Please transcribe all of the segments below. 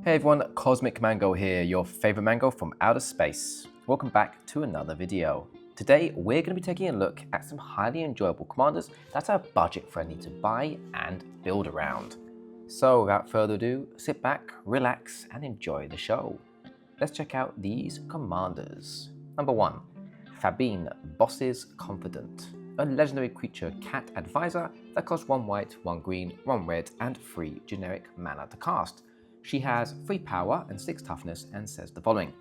Hey everyone, Cosmic Mango here, your favorite mango from outer space. Welcome back to another video. Today we're going to be taking a look at some highly enjoyable commanders that are budget friendly to buy and build around. So without further ado, sit back, relax and enjoy the show. Let's check out these commanders. Number 1, Phabine, Boss's Confidant. A legendary creature cat advisor that costs 1 white, 1 green, 1 red and 3 generic mana to cast. She has 3 power and 6 toughness and says the following.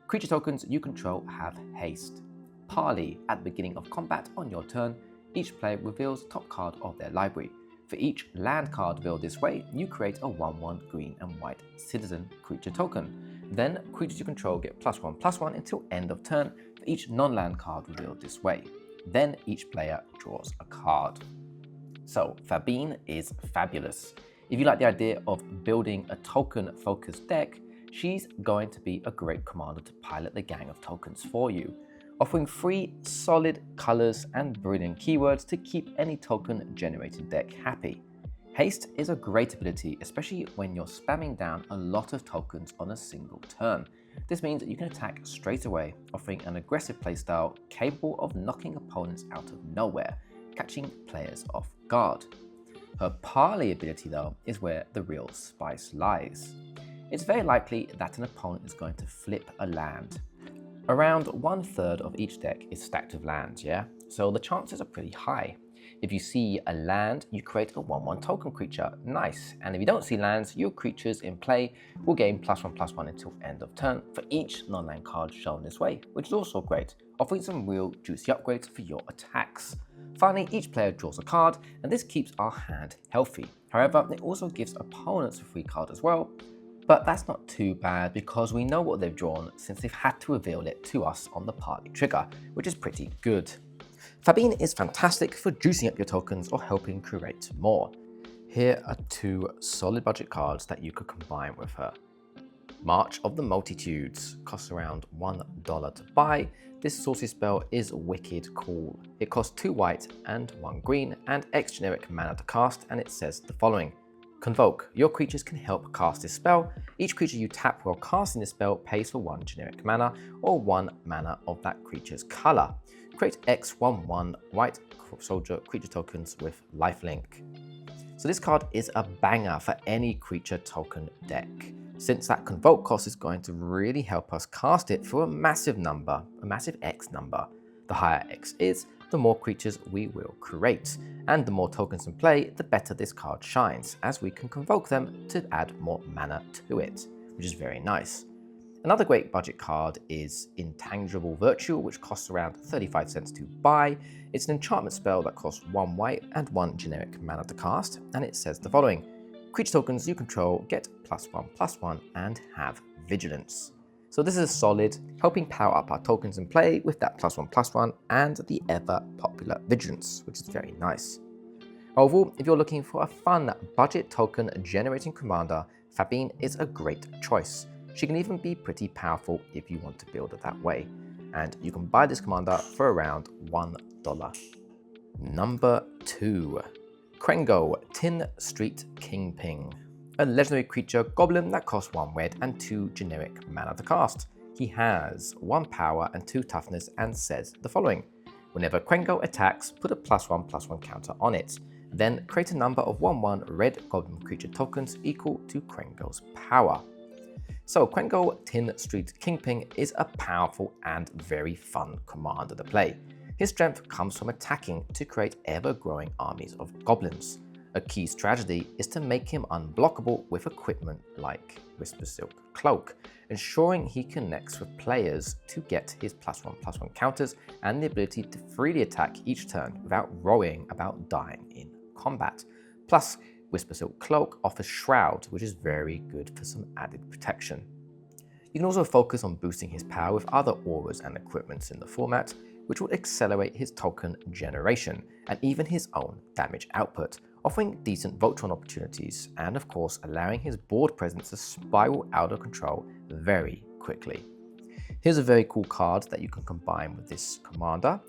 Creature tokens you control have haste. Parley, at the beginning of combat on your turn, each player reveals top card of their library. For each land card revealed this way, you create a 1/1 green and white citizen creature token. Then creatures you control get +1/+1 until end of turn for each non-land card revealed this way. Then each player draws a card. So Phabine is fabulous. If you like the idea of building a token-focused deck, she's going to be a great commander to pilot the gang of tokens for you, offering 3 solid colors and brilliant keywords to keep any token-generated deck happy. Haste is a great ability, especially when you're spamming down a lot of tokens on a single turn. This means that you can attack straight away, offering an aggressive playstyle capable of knocking opponents out of nowhere, catching players off guard. Her parley ability though is where the real spice lies. It's very likely that an opponent is going to flip a land. Around 1/3 of each deck is stacked with lands, yeah? So the chances are pretty high. If you see a land, you create a 1/1 token creature, nice. And if you don't see lands, your creatures in play will gain +1/+1 until end of turn for each non-land card shown this way, which is also great, offering some real juicy upgrades for your attacks. Finally, each player draws a card, and this keeps our hand healthy. However, it also gives opponents a free card as well, but that's not too bad because we know what they've drawn since they've had to reveal it to us on the party trigger, which is pretty good. Phabine is fantastic for juicing up your tokens or helping create more. Here are 2 solid budget cards that you could combine with her. March of the Multitudes costs around $1 to buy. This saucy spell is wicked cool. It costs 2 white and 1 green and X generic mana to cast, and it says the following. Convoke. Your creatures can help cast this spell. Each creature you tap while casting this spell pays for 1 generic mana or 1 mana of that creature's color. Create X 1/1 white soldier creature tokens with lifelink. So this card is a banger for any creature token deck, since that convoke cost is going to really help us cast it for a massive number, a massive X number. The higher X is, the more creatures we will create, and the more tokens in play, the better this card shines, as we can convoke them to add more mana to it, which is very nice. Another great budget card is Intangible Virtue, which costs around 35 cents to buy. It's an enchantment spell that costs 1 white and 1 generic mana to cast, and it says the following. Creature tokens you control get +1/+1 and have vigilance. So this is solid, helping power up our tokens in play with that +1/+1 and the ever popular vigilance, which is very nice. Overall, if you're looking for a fun budget token generating commander, Phabine is a great choice. She can even be pretty powerful if you want to build it that way, and you can buy this commander for around $1. Number 2. Krenko, Tin Street Kingpin. A legendary creature goblin that costs 1 red and 2 generic mana to cast. He has 1 power and 2 toughness and says the following. Whenever Krenko attacks, put a +1/+1 counter on it. Then create a number of 1/1 red goblin creature tokens equal to Krenko's power. So Krenko Tin Street Kingpin is a powerful and very fun commander to play. His strength comes from attacking to create ever-growing armies of goblins. A key strategy is to make him unblockable with equipment like Whisper Silk Cloak, ensuring he connects with players to get his +1/+1 counters and the ability to freely attack each turn without worrying about dying in combat. Plus, Whisper Silk Cloak offers Shroud, which is very good for some added protection. You can also focus on boosting his power with other auras and equipments in the format, which will accelerate his token generation and even his own damage output, offering decent Voltron opportunities and of course allowing his board presence to spiral out of control very quickly. Here's a very cool card that you can combine with this commander,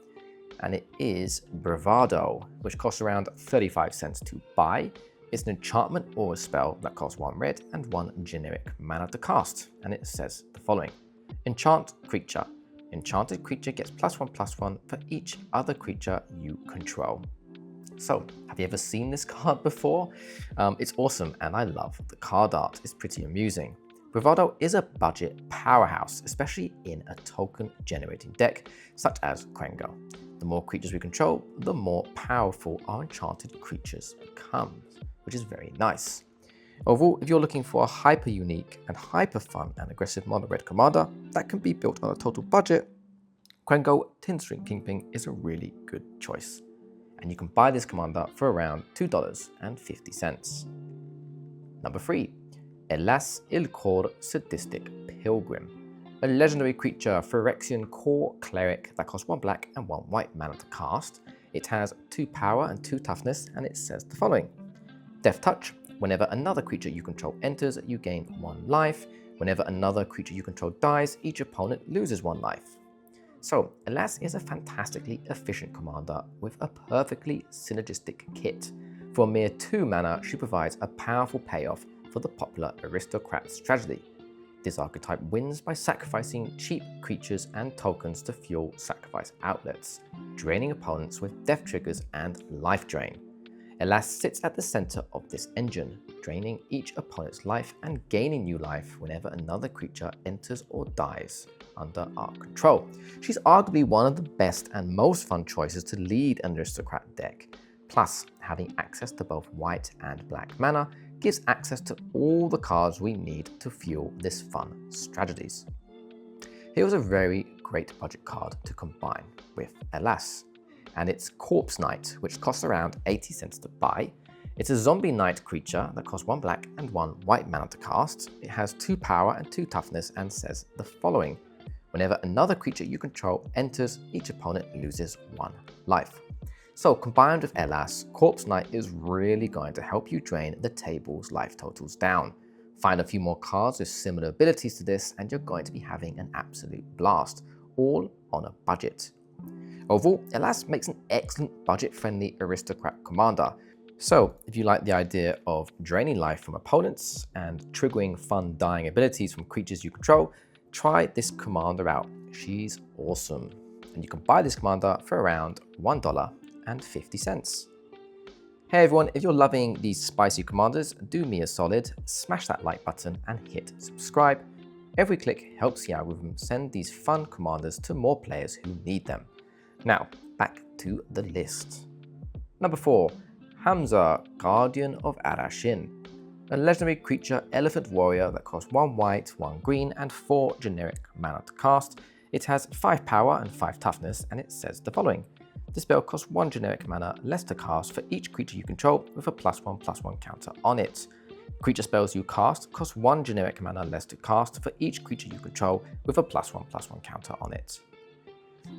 and it is Bravado, which costs around 35 cents to buy. It's an enchantment or a spell that costs 1 red and 1 generic mana to cast, and it says the following. Enchant creature. Enchanted creature gets +1/+1 for each other creature you control. So, have you ever seen this card before? It's awesome and I love the card art. It's pretty amusing. Bravado is a budget powerhouse, especially in a token generating deck such as Krenko. The more creatures we control, the more powerful our enchanted creatures become, which is very nice. Overall, if you're looking for a hyper unique and hyper fun and aggressive mono red commander that can be built on a total budget, Krenko Tinstring Kingpin is a really good choice. And you can buy this commander for around $2.50. Number 3. Elas, il-Kor Sadistic Pilgrim. A legendary creature, Phyrexian core cleric that costs 1 black and 1 white mana to cast. It has 2 power and 2 toughness, and it says the following. Death Touch. Whenever another creature you control enters, you gain 1 life. Whenever another creature you control dies, each opponent loses 1 life. So, Elas is a fantastically efficient commander with a perfectly synergistic kit. For a mere 2 mana, she provides a powerful payoff for the popular Aristocrat's tragedy. This archetype wins by sacrificing cheap creatures and tokens to fuel sacrifice outlets, draining opponents with death triggers and life drain. Elas sits at the center of this engine, draining each opponent's life and gaining new life whenever another creature enters or dies under our control. She's arguably one of the best and most fun choices to lead an aristocrat deck. Plus, having access to both white and black mana gives access to all the cards we need to fuel this fun strategies. Here was a very great budget card to combine with Elas, and it's Corpse Knight, which costs around 80 cents to buy. It's a zombie knight creature that costs 1 black and 1 white mana to cast. It has 2 power and 2 toughness and says the following. Whenever another creature you control enters, each opponent loses 1 life. So combined with Elas, Corpse Knight is really going to help you drain the table's life totals down. Find a few more cards with similar abilities to this and you're going to be having an absolute blast, all on a budget. Overall, Elas makes an excellent budget-friendly aristocrat commander. So if you like the idea of draining life from opponents and triggering fun dying abilities from creatures you control, try this commander out. She's awesome. And you can buy this commander for around $1.50. Hey everyone, if you're loving these spicy commanders, do me a solid, smash that like button and hit subscribe. Every click helps the algorithm send these fun commanders to more players who need them. Now, back to the list. Number 4, Hamza, Guardian of Arashin. A legendary creature elephant warrior that costs 1 white, 1 green and 4 generic mana to cast. It has 5 power and 5 toughness and it says the following. The spell costs 1 generic mana less to cast for each creature you control with a +1/+1 counter on it. Creature spells you cast cost 1 generic mana less to cast for each creature you control with a +1/+1 counter on it.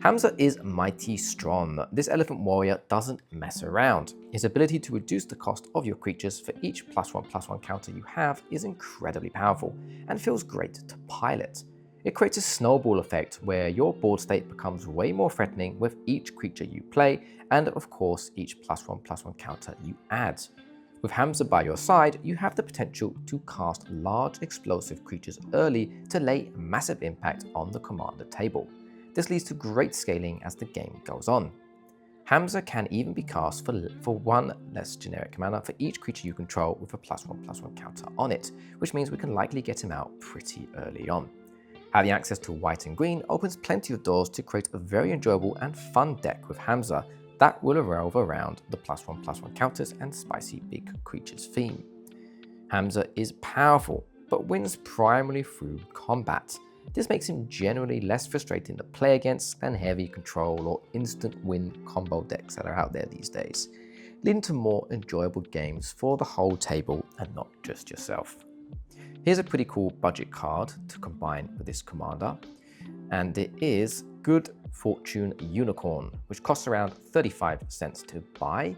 Hamza is mighty strong. This elephant warrior doesn't mess around. His ability to reduce the cost of your creatures for each +1/+1 counter you have is incredibly powerful and feels great to pilot. It creates a snowball effect where your board state becomes way more threatening with each creature you play and of course each +1/+1 counter you add. With Hamza by your side, you have the potential to cast large explosive creatures early to lay massive impact on the commander table. This leads to great scaling as the game goes on. Hamza can even be cast for 1 less generic mana for each creature you control with a +1/+1 counter on it, which means we can likely get him out pretty early on. Having access to white and green opens plenty of doors to create a very enjoyable and fun deck with Hamza that will revolve around the +1/+1 counters and spicy big creatures theme. Hamza is powerful, but wins primarily through combat. This makes him generally less frustrating to play against than heavy control or instant win combo decks that are out there these days, leading to more enjoyable games for the whole table and not just yourself. Here's a pretty cool budget card to combine with this commander, and it is Good Fortune Unicorn, which costs around 35 cents to buy.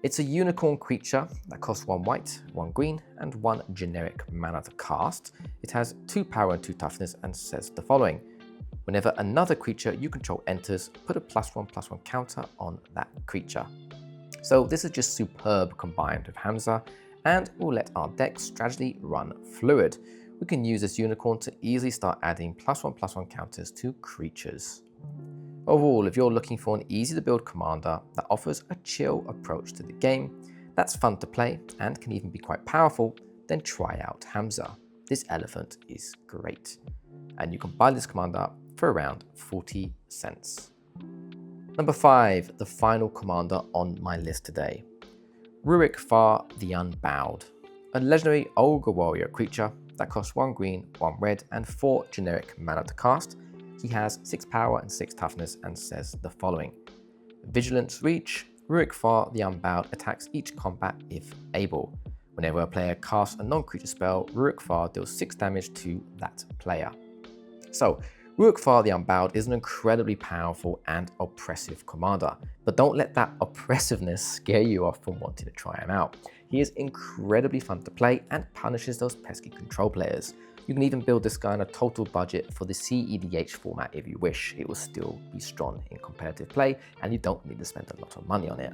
It's a unicorn creature that costs 1 white, 1 green, and 1 generic mana to cast. It has 2 power and 2 toughness and says the following. Whenever another creature you control enters, put a +1/+1 counter on that creature. So this is just superb combined with Hamza, and we'll let our deck strategy run fluid. We can use this unicorn to easily start adding +1/+1 counters to creatures. Overall, if you're looking for an easy to build commander that offers a chill approach to the game, that's fun to play and can even be quite powerful, then try out Hamza. This elephant is great. And you can buy this commander for around 40 cents. Number 5, the final commander on my list today. Ruric Thar the Unbowed, a legendary ogre warrior creature that costs 1 green, 1 red, and 4 generic mana to cast. He has 6 power and 6 toughness and says the following. Vigilance Reach, Ruric Thar the Unbowed attacks each combat if able. Whenever a player casts a non-creature spell, Ruric Thar deals 6 damage to that player. So, Ruric Thar the Unbowed is an incredibly powerful and oppressive commander, but don't let that oppressiveness scare you off from wanting to try him out. He is incredibly fun to play and punishes those pesky control players. You can even build this guy on a total budget for the CEDH format if you wish. It will still be strong in competitive play and you don't need to spend a lot of money on it.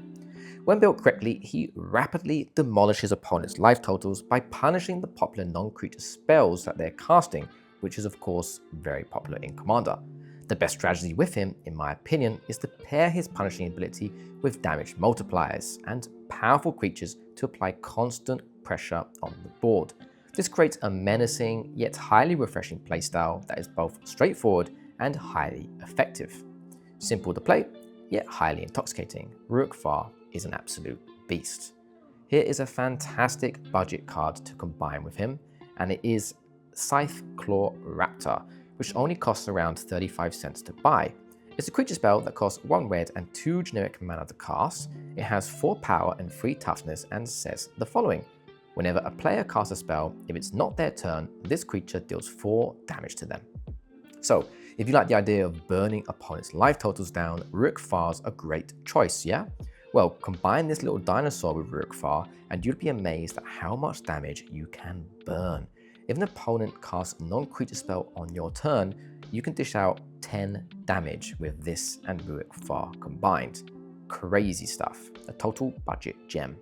When built correctly, he rapidly demolishes opponents' life totals by punishing the popular non-creature spells that they're casting, which is of course very popular in Commander. The best strategy with him, in my opinion, is to pair his punishing ability with damage multipliers and powerful creatures to apply constant pressure on the board. This creates a menacing yet highly refreshing playstyle that is both straightforward and highly effective. Simple to play, yet highly intoxicating. Ruric Thar is an absolute beast. Here is a fantastic budget card to combine with him, and it is Scythe Claw Raptor, which only costs around 35 cents to buy. It's a creature spell that costs 1 red and 2 generic mana to cast. It has 4 power and 3 toughness and says the following. Whenever a player casts a spell, if it's not their turn, this creature deals 4 damage to them. So, if you like the idea of burning opponents' life totals down, Ruric Thar's a great choice, yeah? Well, combine this little dinosaur with Ruric Thar and you'd be amazed at how much damage you can burn. If an opponent casts a non-creature spell on your turn, you can dish out 10 damage with this and Ruric Thar combined. Crazy stuff, a total budget gem.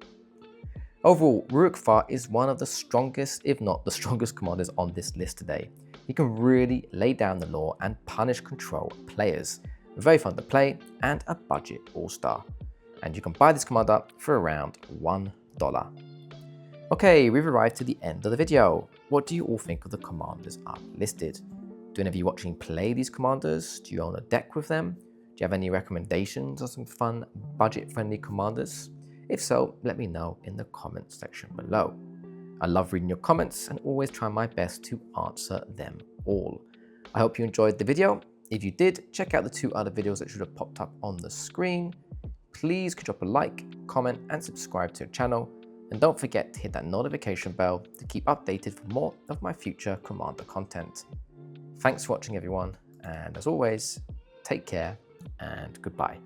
Overall, Ruric Thar is one of the strongest, if not the strongest commanders on this list today. He can really lay down the law and punish control players. Very fun to play and a budget all-star. And you can buy this commander for around $1. Okay, we've arrived to the end of the video. What do you all think of the commanders I've listed? Do any of you watching play these commanders? Do you own a deck with them? Do you have any recommendations of some fun, budget-friendly commanders? If so, let me know in the comments section below. I love reading your comments and always try my best to answer them all. I hope you enjoyed the video. If you did, check out the 2 other videos that should have popped up on the screen. Please drop a like, comment, and subscribe to the channel. And don't forget to hit that notification bell to keep updated for more of my future Commander content. Thanks for watching everyone, and as always, take care and goodbye.